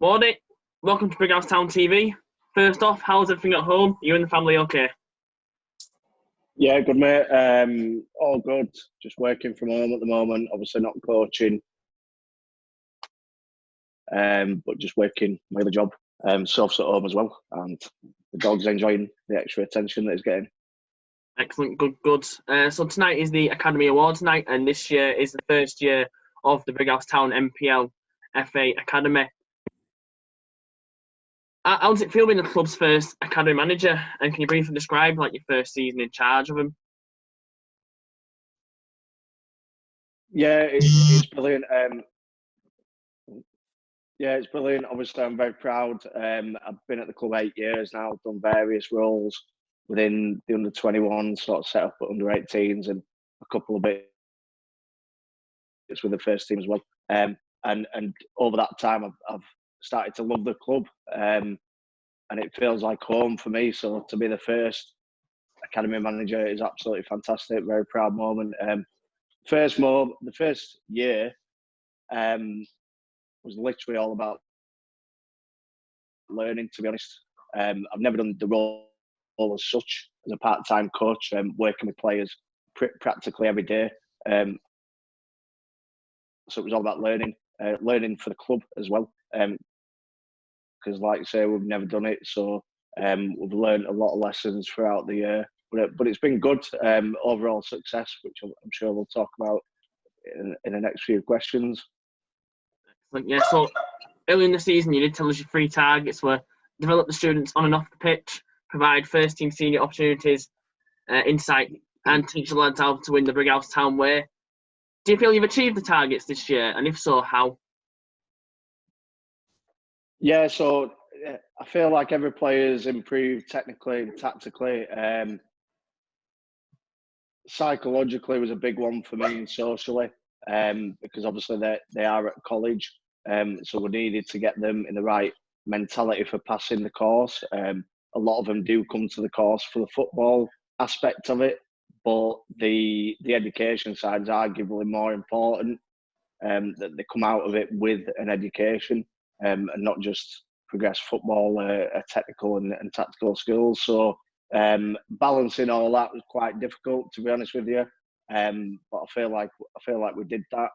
Wardy, welcome to Big House Town TV. First off, how's everything at home? You and the family okay? Yeah, good mate. All good. Just working from home at the moment. Obviously not coaching, but just working my other job. Self's at home as well, and the dog's enjoying the extra attention that he's getting. Excellent, good. So tonight is the Academy Awards night, and this year is the first year of the Big House Town MPL FA Academy. How does it feel being the club's first academy manager? And can you briefly describe your first season in charge of him? Yeah, it's brilliant. Yeah, it's brilliant. Obviously, I'm very proud. I've been at the club 8 years now. Done various roles within the under-21 sort of set up at under-18s and a couple of bits with the first team as well. And over that time, I've started to love the club, and it feels like home for me. So to be the first academy manager is absolutely fantastic. Very proud moment. The first year was literally all about learning, to be honest. I've never done the role as such as a part-time coach, working with players practically every day. So it was all about learning for the club as well. Because, like I say, we've never done it, so we've learned a lot of lessons throughout the year. But it's been good overall success, which I'm sure we'll talk about in the next few questions. Excellent. Yeah. So early in the season, you did tell us your 3 targets were develop the students on and off the pitch, provide first team senior opportunities, insight, and teach the lads how to win the Big House Town way. Do you feel you've achieved the targets this year, and if so, how? Yeah, so I feel like every player's improved technically and tactically. Psychologically was a big one for me, and socially, because obviously they are at college, so we needed to get them in the right mentality for passing the course. A lot of them do come to the course for the football aspect of it, but the education side is arguably more important. That they come out of it with an education, and not just progress football, technical and tactical skills. So balancing all that was quite difficult, to be honest with you. But I feel like we did that.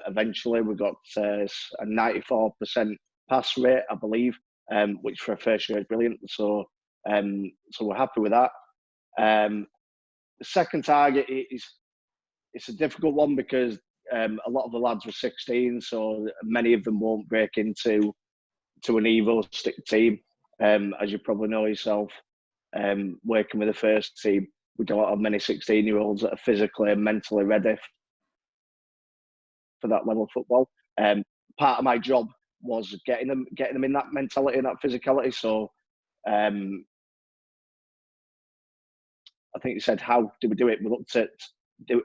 Eventually, we got a 94% pass rate, I believe, which for a first year is brilliant. So we're happy with that. The second target it's a difficult one because a lot of the lads were 16, so many of them won't break into an Evo stick team. As you probably know yourself, working with the first team, we don't have many 16-year-olds that are physically and mentally ready for that level of football. Part of my job was getting them in that mentality and that physicality. So I think you said, how do we do it? We looked at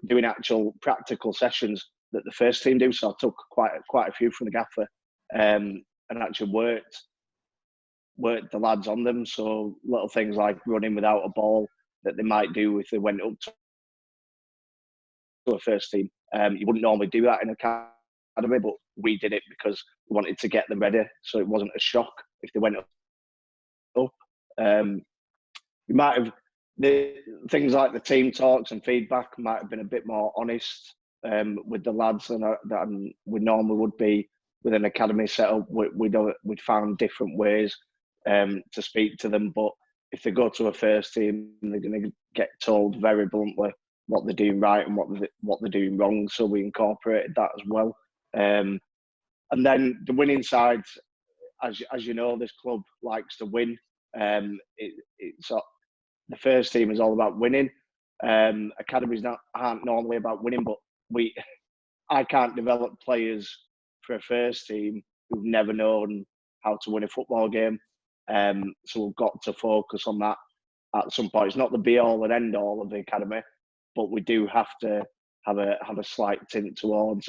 doing actual practical sessions that the first team do. So I took quite a few from the gaffer and actually worked the lads on them. So little things like running without a ball that they might do if they went up to a first team. You wouldn't normally do that in an academy, but we did it because we wanted to get them ready, so it wasn't a shock if they went up. You might have the things like the team talks and feedback might have been a bit more honest with the lads than we normally would be with an academy setup. We'd found different ways to speak to them, but if they go to a first team, they're going to get told very bluntly what they're doing right and what they're doing wrong. So we incorporated that as well. And then the winning side, as you know, this club likes to win. It's the first team is all about winning. Academies aren't normally about winning, but I can't develop players for a first team who've never known how to win a football game. So we've got to focus on that at some point. It's not the be all and end all of the academy, but we do have to have a slight tint towards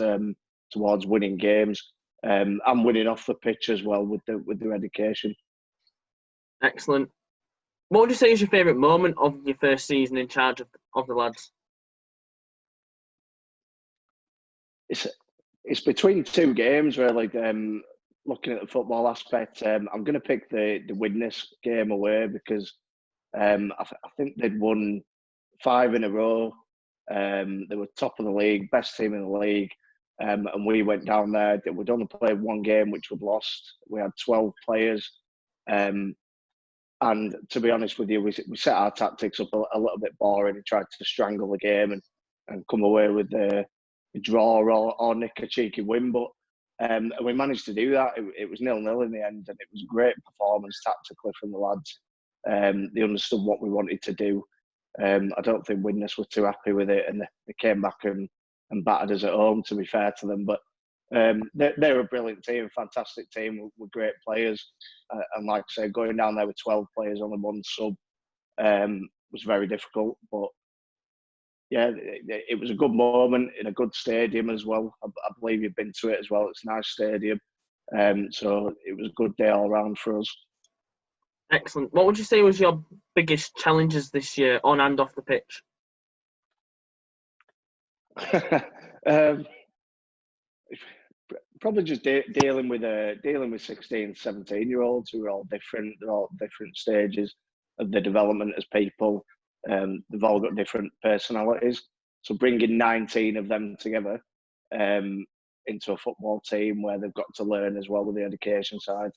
winning games and winning off the pitch as well with their education. Excellent. What would you say is your favourite moment of your first season in charge of the lads? It's between 2 games really. looking at the football aspect, I'm going to pick the Widnes game away because I think they'd won 5 in a row. They were top of the league, best team in the league. And we went down there. We'd only played one game, which we'd lost. We had 12 players. And to be honest with you, we set our tactics up a little bit boring and tried to strangle the game and come away with a draw or nick a cheeky win. But and we managed to do that. It was 0-0 in the end, and it was a great performance tactically from the lads. They understood what we wanted to do. I don't think Widnes were too happy with it, and they came back and battered us at home, to be fair to them. But they're a brilliant team, fantastic team with great players. And like I say, going down there with 12 players, only one sub, was very difficult. But yeah, it was a good moment in a good stadium as well. I believe you've been to it as well. It's a nice stadium. So it was a good day all round for us. Excellent. What would you say was your biggest challenges this year on and off the pitch? Probably just dealing with 16, 17-year-olds who are all different. They're all at different stages of their development as people. They've all got different personalities. So bringing 19 of them together into a football team where they've got to learn as well with the education side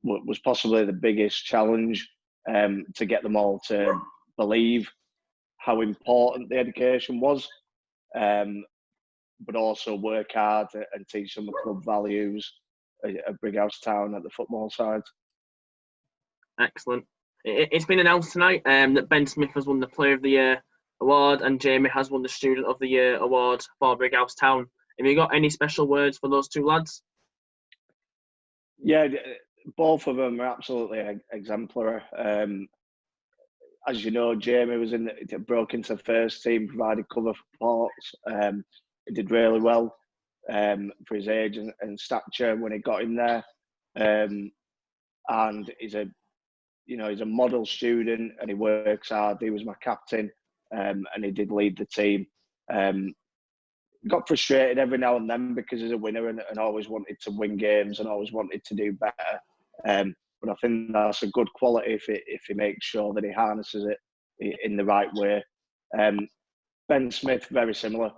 was possibly the biggest challenge, to get them all to believe how important the education was, but also work hard and teach them the club values at Brighouse Town at the football side. Excellent. It's been announced tonight that Ben Smith has won the Player of the Year award and Jamie has won the Student of the Year award for Brighouse Town. Have you got any special words for those two lads? Yeah, both of them are absolutely exemplary. As you know, Jamie broke into the first team, provided cover for Ports. He did really well for his age and stature when he got in there. And he's a model student and he works hard. He was my captain, and he did lead the team. Got frustrated every now and then because he's a winner and always wanted to win games and always wanted to do better. But I think that's a good quality if he makes sure that he harnesses it in the right way. Ben Smith, very similar,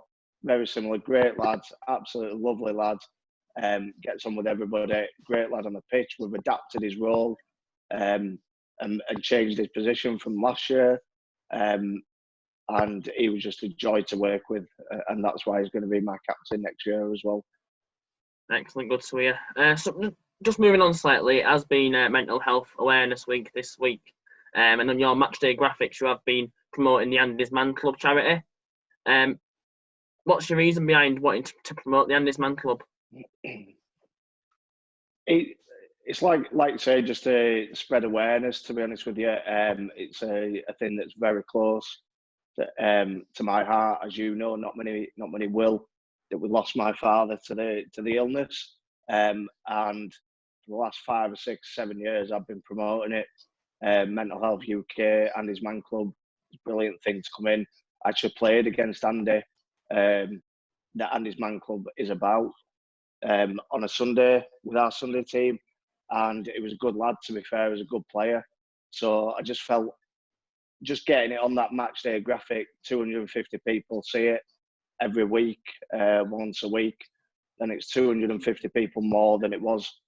great lads, absolutely lovely lads. Gets on with everybody, great lad on the pitch. We've adapted his role and changed his position from last year. And he was just a joy to work with, and that's why he's going to be my captain next year as well. Excellent, good to hear. So just moving on slightly, it has been Mental Health Awareness Week this week, and on your matchday graphics, you have been promoting the Andy's Man Club charity. What's your reason behind wanting to promote the Andy's Man Club? It's like you say, just to spread awareness. To be honest with you, it's a thing that's very close to my heart, as you know. Not many will. That we lost my father to the illness, and for the last 5 or 6, 7 years, I've been promoting it. Mental Health UK, Andy's Man Club, it's a brilliant thing to come in. I actually played against Andy. That Andy's Man Club is about on a Sunday with our Sunday team, and it was a good lad. To be fair, he was a good player. So I just felt, just getting it on that match day graphic, 250 people see it every week, once a week, then it's 250 people more than it was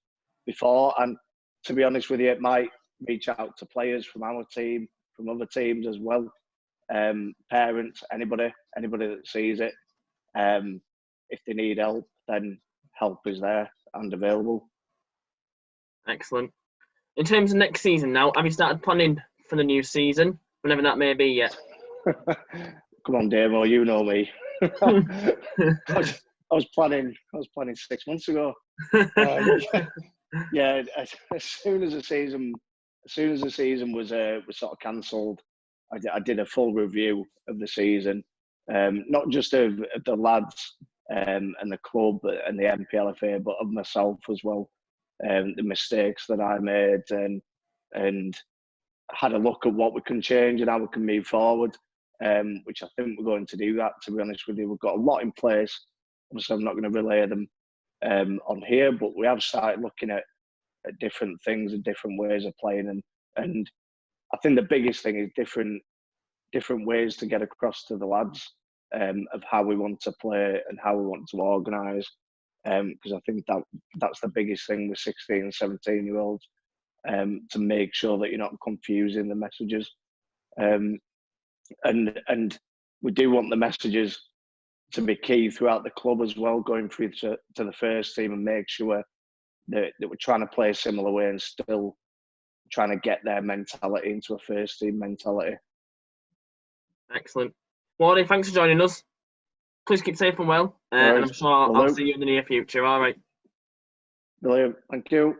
before. And to be honest with you, it might reach out to players from our team, from other teams as well, parents, anybody that sees it. If they need help, then help is there and available. Excellent. In terms of next season now, have you started planning for the new season, whenever that may be yet? Come on, Damo, you know me. I was planning 6 months ago. Yeah, as soon as the season was sort of cancelled, I did a full review of the season, not just of the lads and the club and the NPLFA, but of myself as well, the mistakes that I made, and had a look at what we can change and how we can move forward, which I think we're going to do that, to be honest with you. We've got a lot in place. Obviously, I'm not going to relay them on here, but we have started looking at different things and different ways of playing, and I think the biggest thing is different ways to get across to the lads of how we want to play and how we want to organise. Because I think that's the biggest thing with 16 and 17-year-olds, to make sure that you're not confusing the messages. And we do want the messages to be key throughout the club as well, going through to the first team, and make sure that we're trying to play a similar way and still trying to get their mentality into a first team mentality. Excellent. Wardy, thanks for joining us. Please keep safe and well, and I'm sure I'll see you in the near future. All right. Brilliant. Thank you.